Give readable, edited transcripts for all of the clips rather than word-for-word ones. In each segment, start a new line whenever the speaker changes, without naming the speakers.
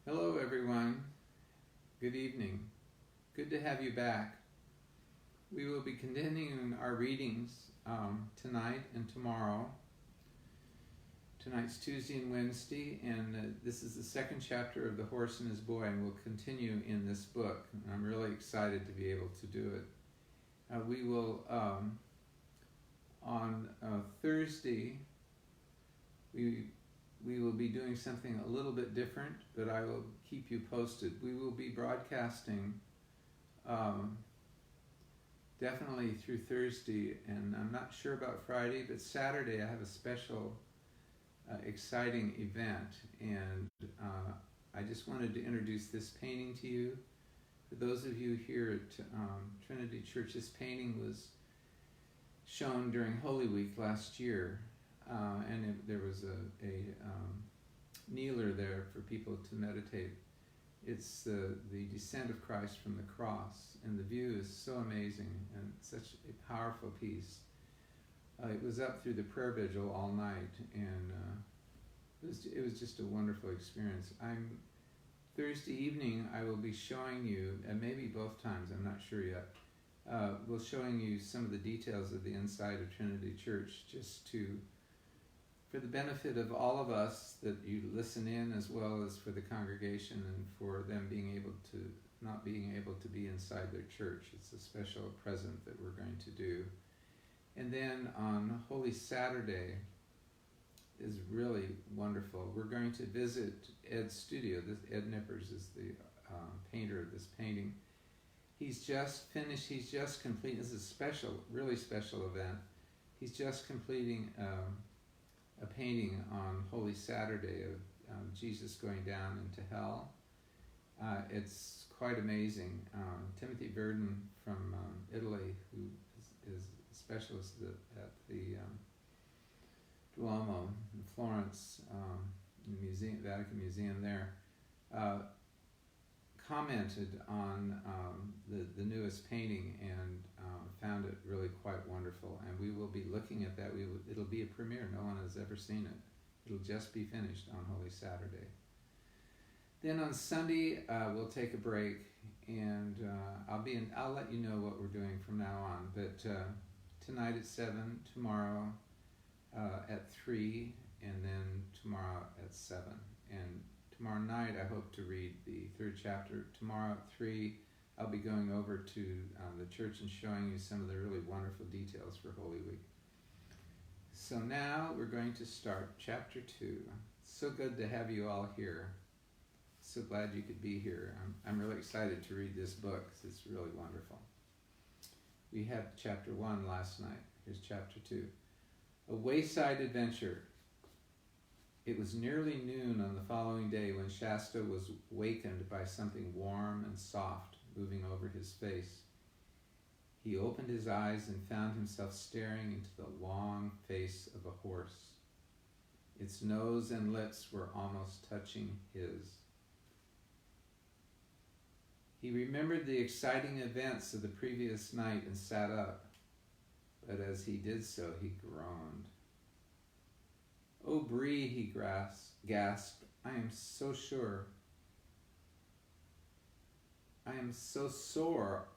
Hello, everyone. Good evening. Good to have you back. We will be continuing our readings tonight and tomorrow. Tonight's Tuesday and Wednesday, and this is the second chapter of The Horse and His Boy, and we'll continue in this book. I'm really excited to be able to do it. We will, on Thursday, we will be doing something a little bit different, but I will keep you posted. We will be broadcasting definitely through Thursday, and I'm not sure about Friday, but Saturday I have a special exciting event, and I just wanted to introduce this painting to you. For those of you here at Trinity Church, this painting was shown during Holy Week last year. There was a kneeler there for people to meditate. It's the descent of Christ from the cross, and the view is so amazing and such a powerful piece. It was up through the prayer vigil all night, and it was just a wonderful experience. Thursday evening I will be showing you, and maybe both times, I'm not sure yet, we'll showing you some of the details of the inside of Trinity Church, just for the benefit of all of us, that you listen in, as well as for the congregation and for them not being able to be inside their church. It's a special present that we're going to do. And then on Holy Saturday is really wonderful. We're going to visit Ed's studio. Ed Nippers is the painter of this painting. He's just completing, this is a special, really special event. He's just completing a painting on Holy Saturday of Jesus going down into hell. It's quite amazing. Timothy Verdon from Italy, who is a specialist at the Duomo in Florence, Vatican Museum there, commented on the newest painting and found it really quite wonderful. And we will be looking at that. It'll be a premiere. No one has ever seen it. It'll just be finished on Holy Saturday. Then on Sunday we'll take a break, and I'll let you know what we're doing from now on. But tonight at 7, tomorrow at 3, and then tomorrow at 7. And tomorrow night I hope to read the 3rd chapter. Tomorrow at 3 I'll be going over to the church and showing you some of the really wonderful details for Holy Week. So now we're going to start chapter 2. So good to have you all here. So glad you could be here. I'm really excited to read this book. It's really wonderful. We had chapter 1 last night. Here's chapter 2. A wayside adventure. It was nearly noon on the following day when Shasta was wakened by something warm and soft moving over his face. He opened his eyes and found himself staring into the long face of a horse. Its nose and lips were almost touching his. He remembered the exciting events of the previous night and sat up, but as he did so, he groaned. "Oh, Bree," he gasped, "I am so sure. I am so sore.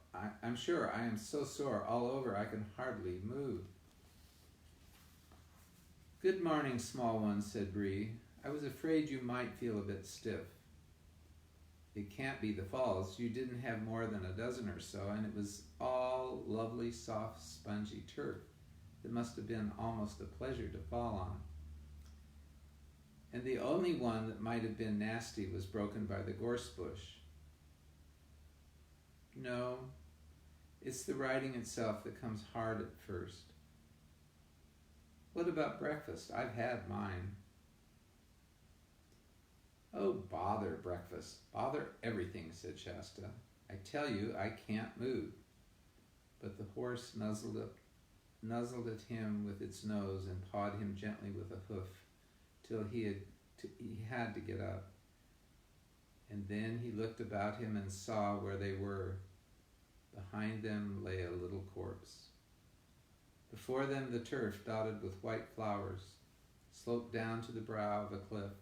I'm sure I am so sore all over I can hardly move." "Good morning, small one," said Bree. "I was afraid you might feel a bit stiff." "It can't be the falls. You didn't have more than a dozen or so, and it was all lovely, soft, spongy turf that must have been almost a pleasure to fall on. And the only one that might have been nasty was broken by the gorse bush." "No, it's the riding itself that comes hard at first." "What about breakfast? I've had mine." "Oh, bother breakfast. Bother everything," said Shasta. "I tell you, I can't move." But the horse nuzzled at him with its nose and pawed him gently with a hoof till he had to get up. And then he looked about him and saw where they were. Behind them lay a little corpse. Before them the turf, dotted with white flowers, sloped down to the brow of a cliff.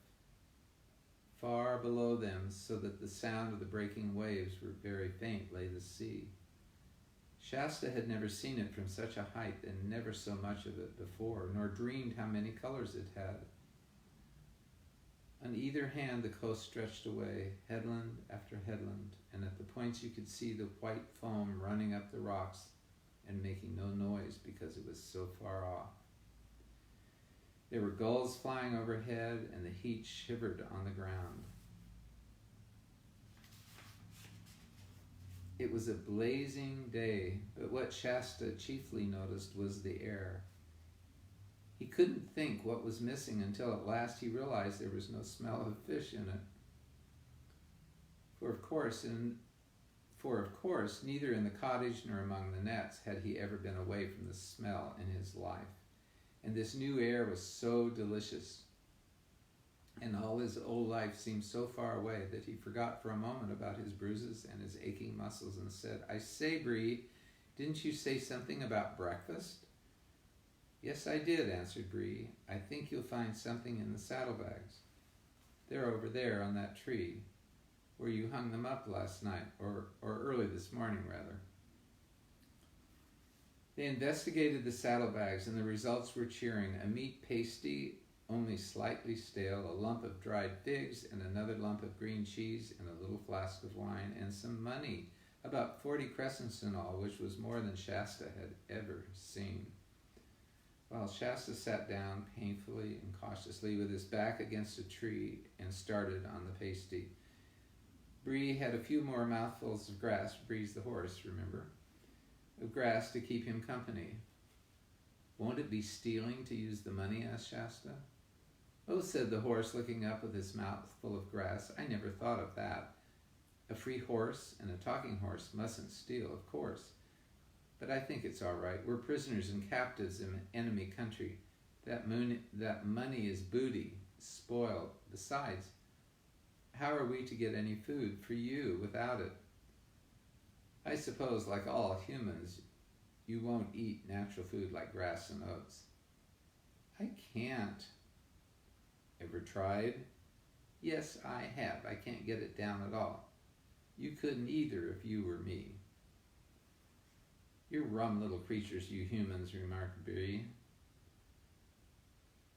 Far below them, so that the sound of the breaking waves were very faint, lay the sea. Shasta had never seen it from such a height, and never so much of it before, nor dreamed how many colors it had. On either hand the coast stretched away, headland after headland, and at the points you could see the white foam running up the rocks and making no noise because it was so far off. There were gulls flying overhead, and the heat shivered on the ground. It was a blazing day, but what Shasta chiefly noticed was the air. He couldn't think what was missing until at last he realized there was no smell of fish in it. For of course, neither in the cottage nor among the nets had he ever been away from the smell in his life. And this new air was so delicious, and all his old life seemed so far away that he forgot for a moment about his bruises and his aching muscles and said, "I say, Bree, didn't you say something about breakfast?" "Yes, I did," answered Bree. "I think you'll find something in the saddlebags. They're over there on that tree, where you hung them up last night, or early this morning, rather." They investigated the saddlebags, and the results were cheering. A meat pasty, only slightly stale, a lump of dried figs, and another lump of green cheese, and a little flask of wine, and some money, about 40 crescents in all, which was more than Shasta had ever seen. While Shasta sat down painfully and cautiously with his back against a tree and started on the pasty, Bree had a few more mouthfuls of grass, Bree's the horse, remember, of grass to keep him company. "Won't it be stealing to use the money?" asked Shasta. "Oh," said the horse, looking up with his mouth full of grass, "I never thought of that. A free horse and a talking horse mustn't steal, of course. But I think it's all right. We're prisoners and captives in an enemy country. That money is booty, spoiled. Besides, how are we to get any food for you without it? I suppose, like all humans, you won't eat natural food like grass and oats." "I can't." "Ever tried?" "Yes, I have. I can't get it down at all. You couldn't either if you were me." "You're rum little creatures, you humans," remarked Bree.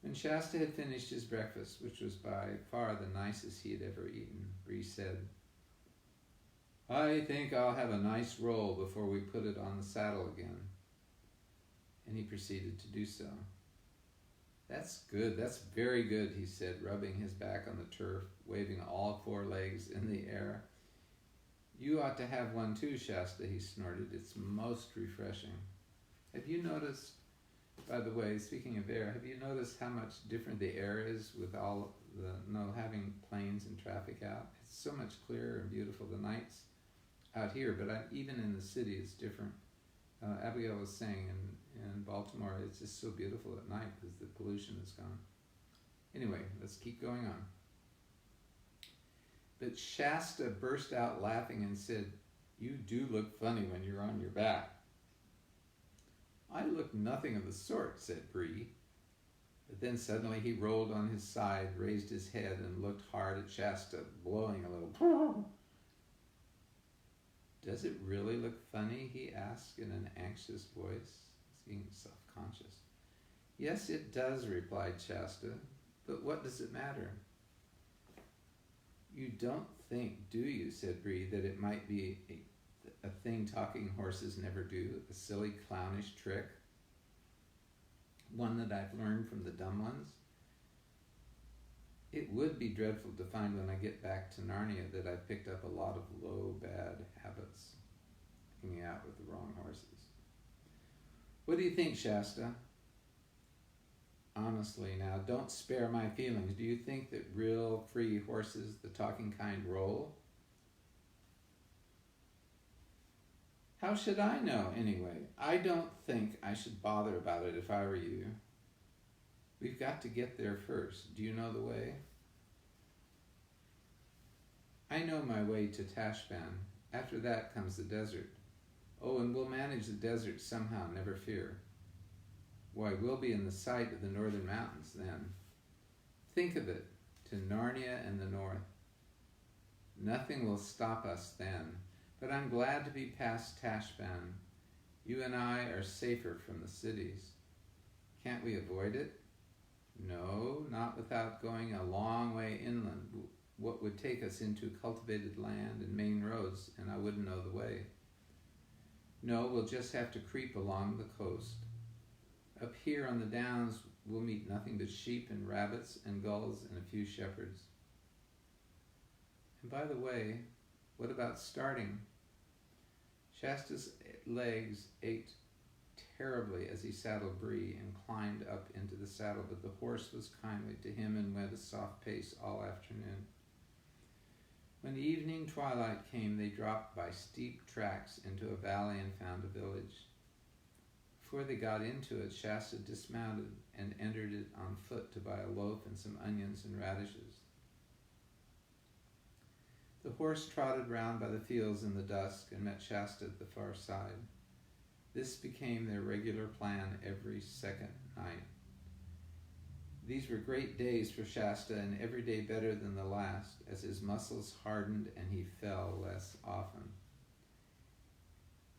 When Shasta had finished his breakfast, which was by far the nicest he had ever eaten, Bree said, "I think I'll have a nice roll before we put it on the saddle again." And he proceeded to do so. "That's good, that's very good," he said, rubbing his back on the turf, waving all 4 legs in the air. "You ought to have one too, Shasta," he snorted. "It's most refreshing. Have you noticed, by the way, speaking of air, have you noticed how much different the air is with all having planes and traffic out? It's so much clearer and beautiful. The nights out here, but even in the city, it's different. Abigail was saying in Baltimore, it's just so beautiful at night because the pollution is gone. Anyway, let's keep going on. But Shasta burst out laughing and said, "You do look funny when you're on your back." "I look nothing of the sort," said Bree. But then suddenly he rolled on his side, raised his head, and looked hard at Shasta, blowing a little. "Does it really look funny?" he asked in an anxious voice, seeming self-conscious. "Yes, it does," replied Shasta. "But what does it matter?" "You don't think, do you," said Bree, "that it might be a thing talking horses never do, a silly clownish trick, one that I've learned from the dumb ones? It would be dreadful to find when I get back to Narnia that I've picked up a lot of low, bad habits, hanging out with the wrong horses. What do you think, Shasta? Honestly now, don't spare my feelings. Do you think that real free horses, the talking kind, roll? How should I know, anyway? I don't think I should bother about it if I were you. We've got to get there first. Do you know the way? I know my way to Tashbaan. After that comes the desert. Oh, and we'll manage the desert somehow, never fear. Why, we'll be in the sight of the northern mountains then. Think of it, to Narnia and the north. Nothing will stop us then, but I'm glad to be past Tashbaan. You and I are safer from the cities. Can't we avoid it? No, not without going a long way inland, what would take us into cultivated land and main roads, and I wouldn't know the way. No, we'll just have to creep along the coast. Up here on the downs, we'll meet nothing but sheep and rabbits and gulls and a few shepherds. And by the way, what about starting? Shasta's legs ached terribly as he saddled Bree and climbed up into the saddle, but the horse was kindly to him and went a soft pace all afternoon. When the evening twilight came, they dropped by steep tracks into a valley and found a village. Before they got into it, Shasta dismounted and entered it on foot to buy a loaf and some onions and radishes. The horse trotted round by the fields in the dusk and met Shasta at the far side. This became their regular plan every second night. These were great days for Shasta, and every day better than the last, as his muscles hardened and he fell less often.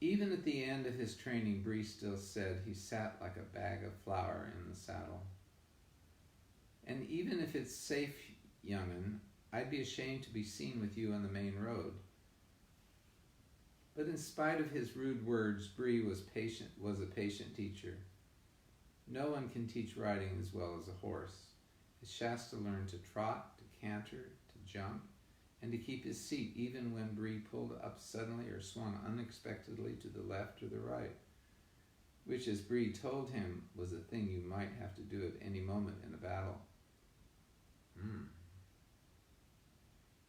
Even at the end of his training, Bree still said he sat like a bag of flour in the saddle. And even if it's safe, young'un, I'd be ashamed to be seen with you on the main road. But in spite of his rude words, Bree was a patient teacher. No one can teach riding as well as a horse. As Shasta learned to trot, to canter, to jump, and to keep his seat even when Bree pulled up suddenly or swung unexpectedly to the left or the right, which, as Bree told him, was a thing you might have to do at any moment in a battle.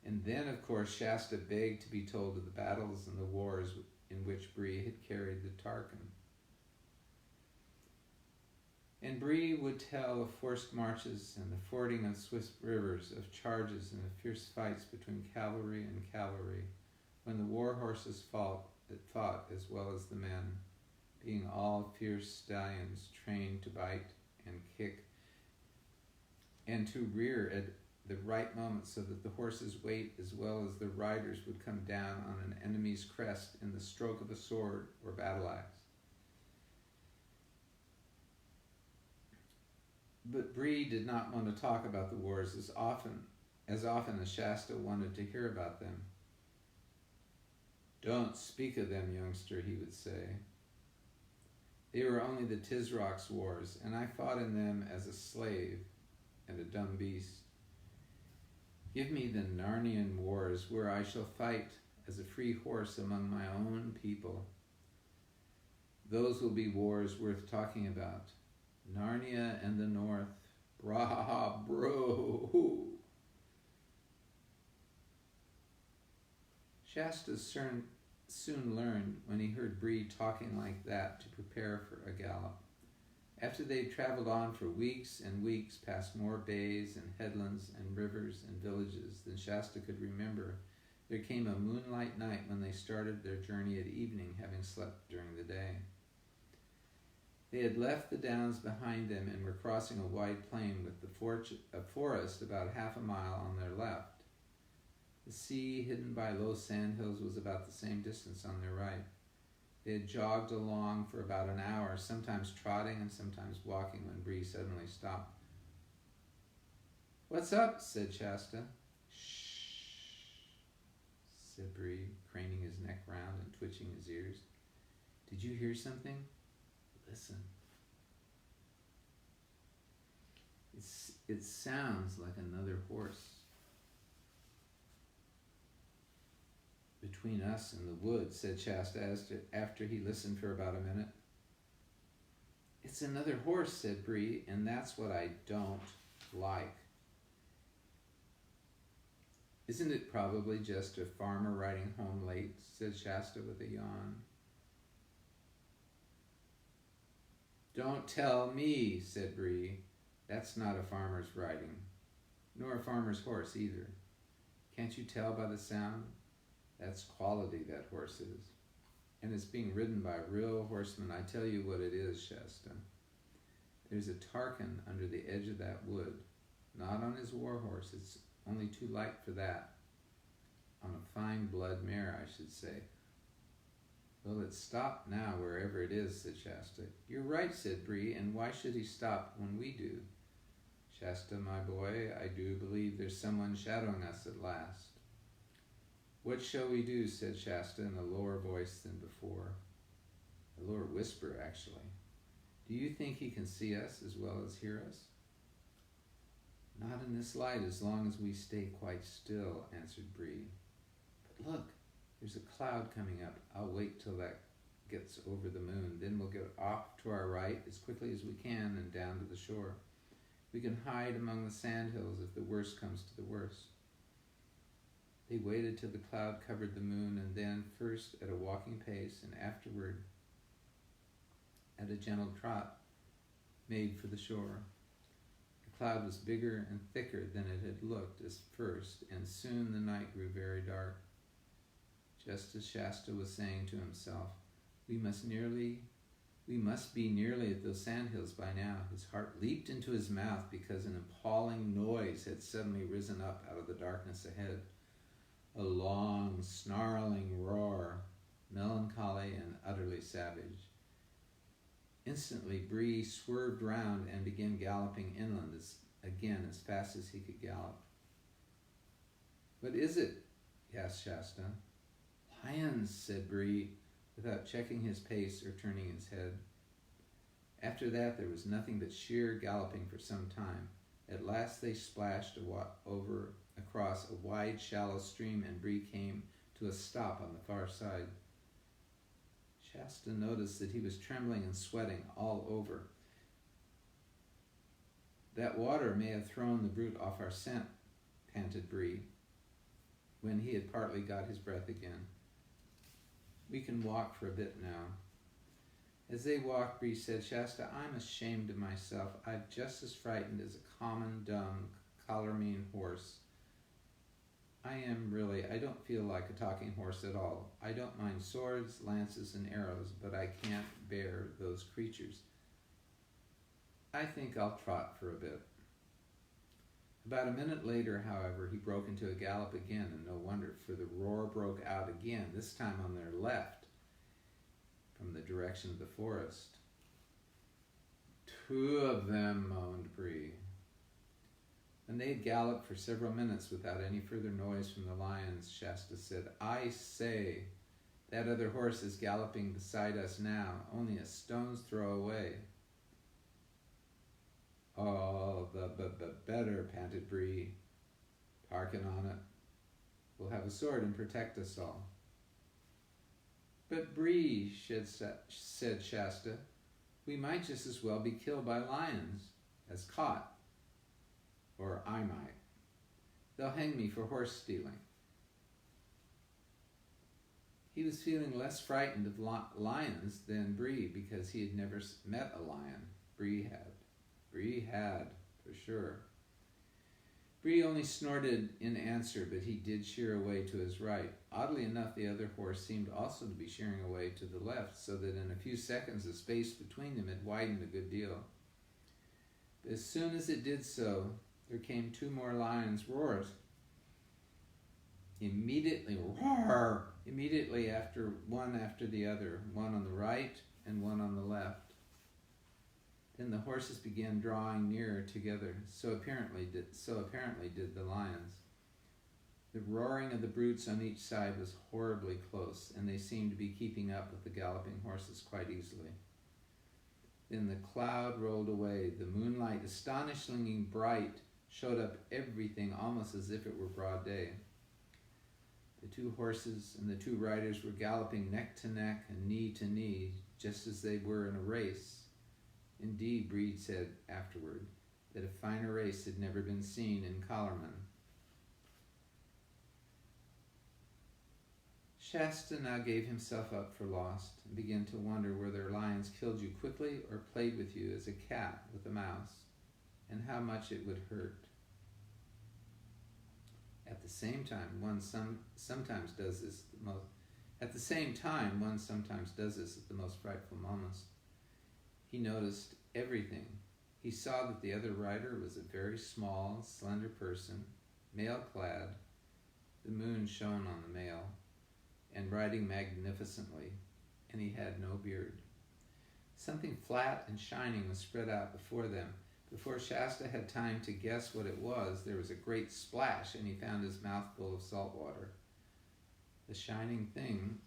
And then, of course, Shasta begged to be told of the battles and the wars in which Bree had carried the Tarkan. And Bree would tell of forced marches and the fording of swift rivers, of charges and of fierce fights between cavalry and cavalry, when the war horses fought as well as the men, being all fierce stallions trained to bite and kick and to rear at the right moment so that the horse's weight as well as the riders would come down on an enemy's crest in the stroke of a sword or battle axe. But Bree did not want to talk about the wars as often as Shasta wanted to hear about them. Don't speak of them, youngster, he would say. They were only the Tisrock's wars, and I fought in them as a slave and a dumb beast. Give me the Narnian wars, where I shall fight as a free horse among my own people. Those will be wars worth talking about. Narnia and the North. Brah, bro. Shasta soon learned, when he heard Bree talking like that, to prepare for a gallop. After they'd traveled on for weeks and weeks past more bays and headlands and rivers and villages than Shasta could remember, there came a moonlight night when they started their journey at evening, having slept during the day. They had left the downs behind them and were crossing a wide plain with a forest about half a mile on their left. The sea, hidden by low sandhills, was about the same distance on their right. They had jogged along for about an hour, sometimes trotting and sometimes walking, when Bree suddenly stopped. "What's up?" said Shasta. "Shh," said Bree, craning his neck round and twitching his ears. "Did you hear something? Listen. It sounds like another horse. Between us and the woods," said Shasta after he listened for about a minute. "It's another horse," said Bree, "and that's what I don't like." "Isn't it probably just a farmer riding home late?" said Shasta with a yawn. "Don't tell me," said Bree. "That's not a farmer's riding, nor a farmer's horse either. Can't you tell by the sound? That's quality, that horse is. And it's being ridden by real horsemen. I tell you what it is, Shasta. There's a Tarkan under the edge of that wood, not on his war horse. It's only too light for that. on a fine blood mare, I should say. Well, it's stopped now, wherever it is, said Shasta. You're right, said Bree, and why should he stop when we do? Shasta, my boy, I do believe there's someone shadowing us at last. What shall we do, said Shasta in a lower voice than before. A lower whisper, actually. Do you think he can see us as well as hear us? Not in this light, as long as we stay quite still, answered Bree. But look, there's a cloud coming up. I'll wait till that gets over the moon. Then we'll get off to our right as quickly as we can and down to the shore. We can hide among the sandhills if the worst comes to the worst. They waited till the cloud covered the moon, and then first at a walking pace and afterward at a gentle trot made for the shore. The cloud was bigger and thicker than it had looked at first, and soon the night grew very dark. Just as Shasta was saying to himself, we must be nearly at those sandhills by now. His heart leaped into his mouth because an appalling noise had suddenly risen up out of the darkness ahead. A long, snarling roar, melancholy and utterly savage. Instantly, Bree swerved round and began galloping inland again as fast as he could gallop. What is it? asked Shasta. Lions, said Bree, without checking his pace or turning his head. After that, there was nothing but sheer galloping for some time. At last they splashed across a wide, shallow stream, and Bree came to a stop on the far side. Shasta noticed that he was trembling and sweating all over. That water may have thrown the brute off our scent, panted Bree, when he had partly got his breath again. We can walk for a bit now. As they walked, Bree said, Shasta, I'm ashamed of myself. I'm just as frightened as a common, dumb, collar-mean horse. I don't feel like a talking horse at all. I don't mind swords, lances, and arrows, but I can't bear those creatures. I think I'll trot for a bit. About a minute later, however, he broke into a gallop again, and no wonder, for the roar broke out again, this time on their left, from the direction of the forest. Two of them, moaned Bree. When they had galloped for several minutes without any further noise from the lions, Shasta said, I say, that other horse is galloping beside us now, only a stone's throw away. Oh, the better, panted Bree. Hearken on it. We'll have a sword and protect us all. But Bree, said Shasta, we might just as well be killed by lions as caught. Or I might. They'll hang me for horse stealing. He was feeling less frightened of lions than Bree because he had never met a lion. Bree had, for sure. Bree only snorted in answer, but he did sheer away to his right. Oddly enough, the other horse seemed also to be shearing away to the left, so that in a few seconds the space between them had widened a good deal. But as soon as it did so, there came two more lions' roars. Immediately after the other, one on the right and one on the left. Then the horses began drawing nearer together, so apparently did the lions. The roaring of the brutes on each side was horribly close, and they seemed to be keeping up with the galloping horses quite easily. Then the cloud rolled away. The moonlight, astonishingly bright, showed up everything almost as if it were broad day. The two horses and the two riders were galloping neck to neck and knee to knee, just as they were in a race. Indeed, Bree said afterward that a finer race had never been seen in Colorman. Shasta now gave himself up for lost and began to wonder whether lions killed you quickly or played with you as a cat with a mouse, and how much it would hurt. At the same time, one sometimes does this at the most frightful moments. He noticed everything. He saw that the other rider was a very small, slender person, male-clad, The moon shone on the male, and riding magnificently, and he had no beard. Something flat and shining was spread out before them. Before Shasta had time to guess what it was, there was a great splash, and he found his mouth full of salt water. The shining thing,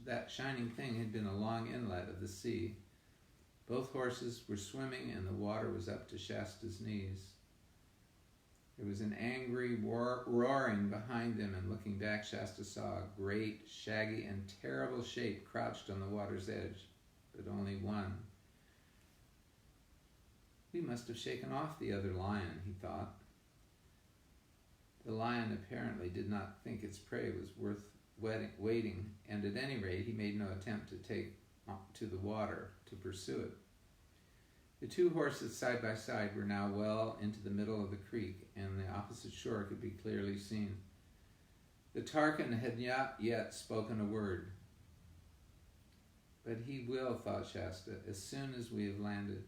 that shining thing had been a long inlet of the sea. Both horses were swimming, and the water was up to Shasta's knees. There was an angry roaring behind them, and looking back, Shasta saw a great, shaggy, and terrible shape crouched on the water's edge, but only one. We must have shaken off the other lion, he thought. The lion apparently did not think its prey was worth waiting, and at any rate he made no attempt to take to the water to pursue it. The two horses side by side were now well into the middle of the creek, and the opposite shore could be clearly seen. The Tarkan had not yet spoken a word. But he will, thought Shasta, as soon as we have landed.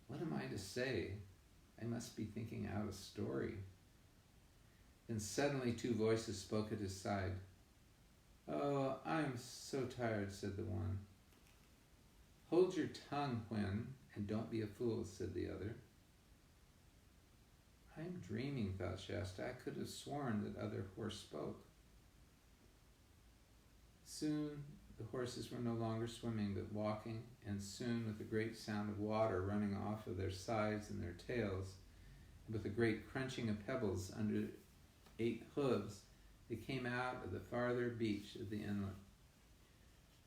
What am I to say? I must be thinking out a story. Then suddenly two voices spoke at his side. Oh, I'm so tired, said the one. Hold your tongue, Hwin, and don't be a fool, said the other. I'm dreaming, thought Shasta. I could have sworn that other horse spoke. Soon the horses were no longer swimming but walking, and soon with a great sound of water running off of their sides and their tails, and with a great crunching of pebbles under 8 hooves, they came out of the farther beach of the inlet.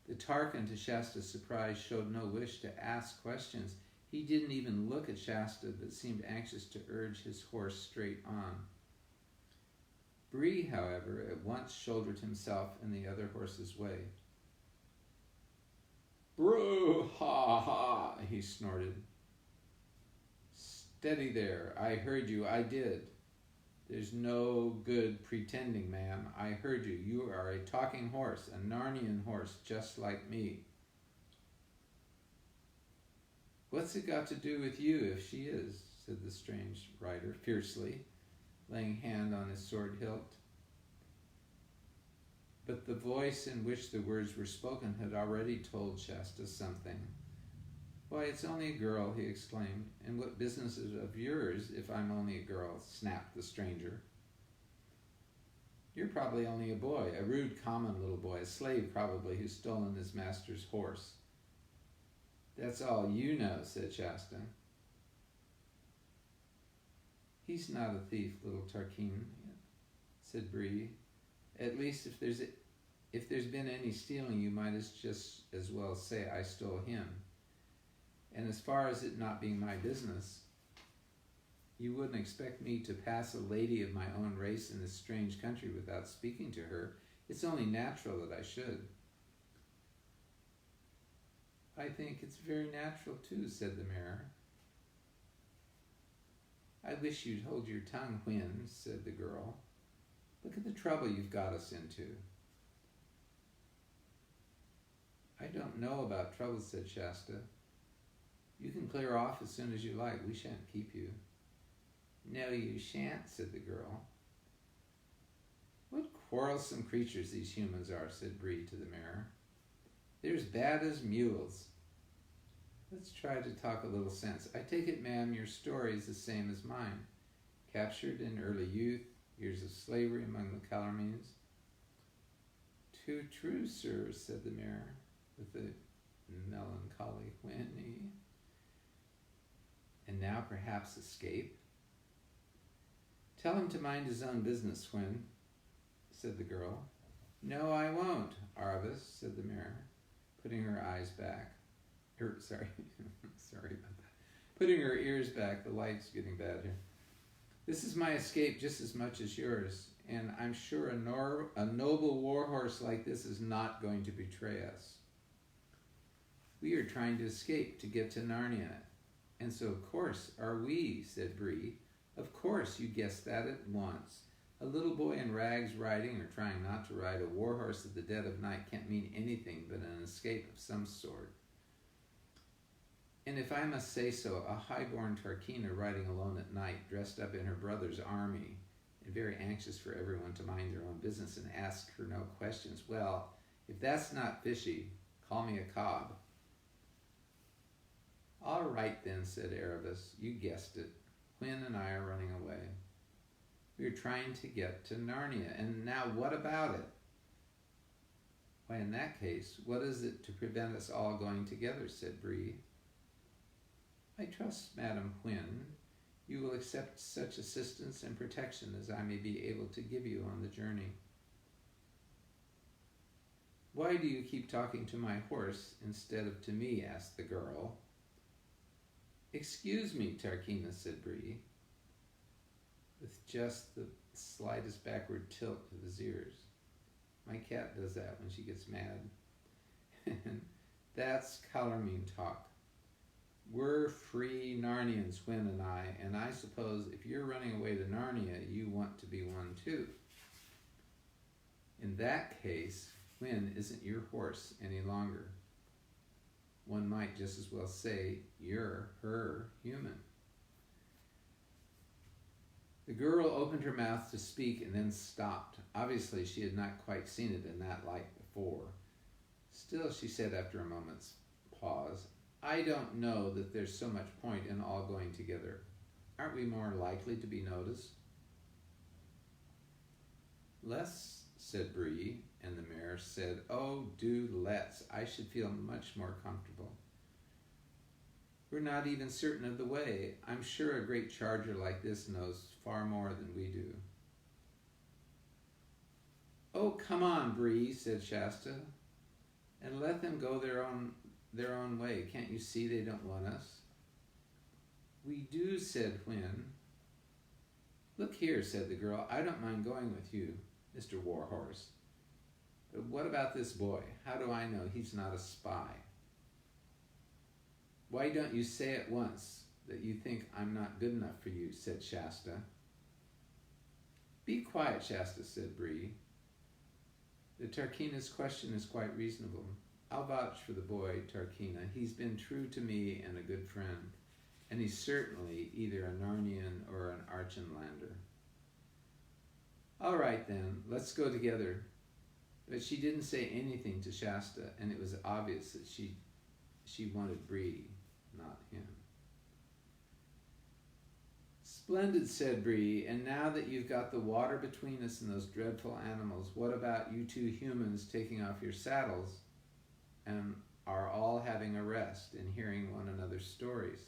The Tarkan, to Shasta's surprise, showed no wish to ask questions. He didn't even look at Shasta, but seemed anxious to urge his horse straight on. Bree, however, at once shouldered himself in the other horse's way. Broo, ha, ha, he snorted. Steady there, I heard you, I did. There's no good pretending, ma'am. I heard you. You are a talking horse, a Narnian horse, just like me. What's it got to do with you if she is? Said the strange rider fiercely, laying hand on his sword hilt. But the voice in which the words were spoken had already told Shasta something. Why, it's only a girl, he exclaimed. And what business is it of yours if I'm only a girl? Snapped the stranger. You're probably only a boy, a rude, common little boy, a slave probably who's stolen his master's horse. That's all you know, said Shasta. He's not a thief, little Tarkin, said Bree. At least if there's been any stealing, you might just as well say I stole him. And as far as it not being my business, you wouldn't expect me to pass a lady of my own race in this strange country without speaking to her. It's only natural that I should. I think it's very natural too, said the mayor. I wish you'd hold your tongue, Hwin, said the girl. Look at the trouble you've got us into. I don't know about trouble, said Shasta. You can clear off as soon as you like. We shan't keep you. No, you shan't, said the girl. What quarrelsome creatures these humans are, said Bree to the mayor. They're as bad as mules. Let's try to talk a little sense. I take it, ma'am, your story is the same as mine. Captured in early youth, years of slavery among the Calormenes. Too true, sir, said the mayor, with a melancholy whinny. And now perhaps escape? Tell him to mind his own business, Hwin, said the girl. No, I won't, Arvis, said the mayor, putting her eyes back. Sorry about that. Putting her ears back, the light's getting bad here. This is my escape just as much as yours, and I'm sure a noble warhorse like this is not going to betray us. We are trying to escape to get to Narnia, and so of course are we, said Bree. Of course, you guessed that at once. A little boy in rags riding or trying not to ride a warhorse at the dead of night can't mean anything but an escape of some sort. And if I must say so, a high-born Tarkina riding alone at night, dressed up in her brother's army, and very anxious for everyone to mind their own business and ask her no questions. Well, if that's not fishy, call me a cob. All right then, said Erebus. You guessed it. Quinn and I are running away. We are trying to get to Narnia, and now what about it? Why, in that case, what is it to prevent us all going together, said Bree. I trust, Madam Quinn, you will accept such assistance and protection as I may be able to give you on the journey. Why do you keep talking to my horse instead of to me? Asked the girl. Excuse me, Tarquina, said Bree, with just the slightest backward tilt of his ears. My cat does that when she gets mad. And that's Calormene talk. We're free Narnians, Quinn and I suppose if you're running away to Narnia, you want to be one too. In that case, Quinn isn't your horse any longer. One might just as well say you're her human. The girl opened her mouth to speak and then stopped. Obviously, she had not quite seen it in that light before. Still, she said after a moment's pause, I don't know that there's so much point in all going together. Aren't we more likely to be noticed? Less, said Bree, and the mare said, oh, do let's. I should feel much more comfortable. We're not even certain of the way. I'm sure a great charger like this knows far more than we do. Oh, come on, Bree, said Shasta, and let them go their own way. Can't you see they don't want us? We do, said Quinn. Look here, said the girl, I don't mind going with you, Mr. Warhorse. But what about this boy? How do I know he's not a spy? Why don't you say at once that you think I'm not good enough for you, said Shasta. Be quiet, Shasta, said Bree. The Tarquina's question is quite reasonable. I'll vouch for the boy, Tarquina. He's been true to me and a good friend, and he's certainly either a Narnian or an Archenlander. All right, then, let's go together. But she didn't say anything to Shasta, and it was obvious that she wanted Bree, not him. Splendid, said Bree, and now that you've got the water between us and those dreadful animals, what about you two humans taking off your saddles and are all having a rest and hearing one another's stories?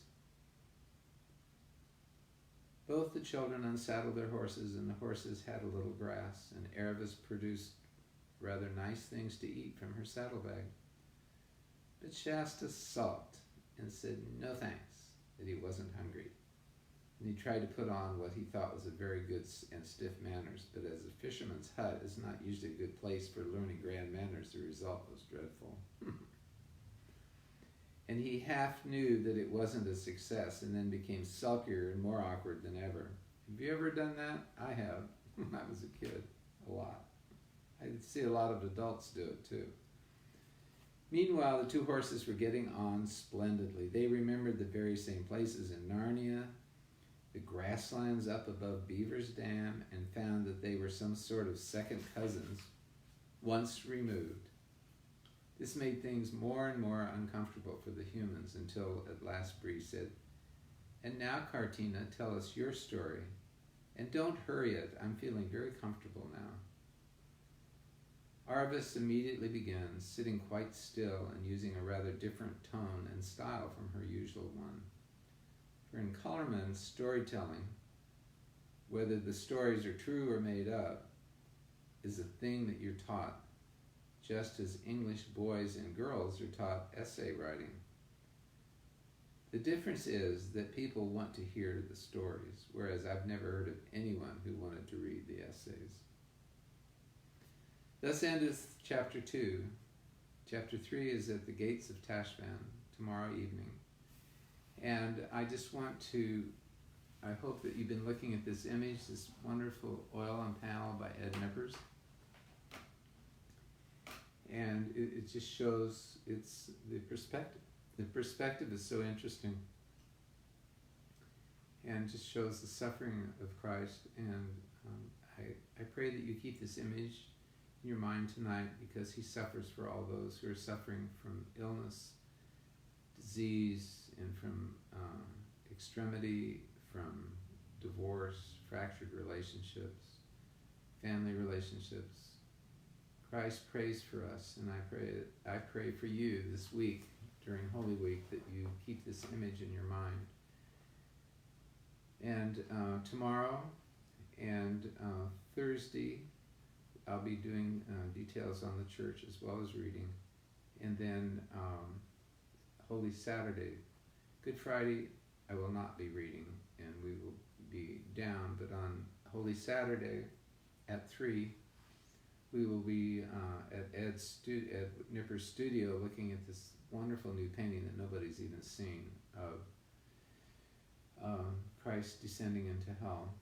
Both the children unsaddled their horses, and the horses had a little grass, and Erebus produced rather nice things to eat from her saddlebag. But Shasta sulked and said no thanks, that he wasn't hungry. And he tried to put on what he thought was a very good and stiff manners, but as a fisherman's hut is not usually a good place for learning grand manners, the result was dreadful. And he half knew that it wasn't a success, and then became sulkier and more awkward than ever. Have you ever done that? I have, when I was a kid, a lot. I see a lot of adults do it too. Meanwhile, the two horses were getting on splendidly. They remembered the very same places in Narnia, the grasslands up above Beaver's Dam, and found that they were some sort of second cousins, once removed. This made things more and more uncomfortable for the humans until at last Bree said, and now, Cartina, tell us your story. And don't hurry it. I'm feeling very comfortable now. Arvis immediately began, sitting quite still and using a rather different tone and style from her usual one. For in Calormene's storytelling, whether the stories are true or made up, is a thing that you're taught, just as English boys and girls are taught essay writing. The difference is that people want to hear the stories, whereas I've never heard of anyone who wanted to read the essays. Thus endeth Chapter 2. Chapter 3 is at the gates of Tashbaan tomorrow evening. And I just want to, I hope that you've been looking at this image, this wonderful oil on panel by Ed Nippers. And it just shows, it's the perspective. The perspective is so interesting. And just shows the suffering of Christ and I pray that you keep this image in your mind tonight, because he suffers for all those who are suffering from illness, disease, and from extremity, from divorce, fractured relationships, family relationships. Christ prays for us, and I pray for you this week, during Holy Week, that you keep this image in your mind. And tomorrow and Thursday, I'll be doing details on the church as well as reading. And then Holy Saturday, Good Friday, I will not be reading, and we will be down. But on Holy Saturday at 3, we will be at Ed Nipper's studio, looking at this wonderful new painting that nobody's even seen of Christ descending into hell.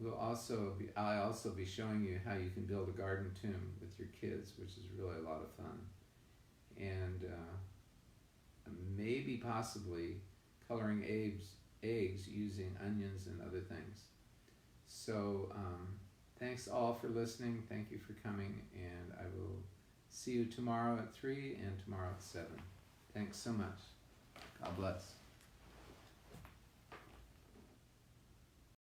I'll also be showing you how you can build a garden tomb with your kids, which is really a lot of fun, and maybe possibly coloring eggs using onions and other things. So thanks all for listening. Thank you for coming, and I will see you tomorrow at 3 and tomorrow at 7. Thanks so much. God bless.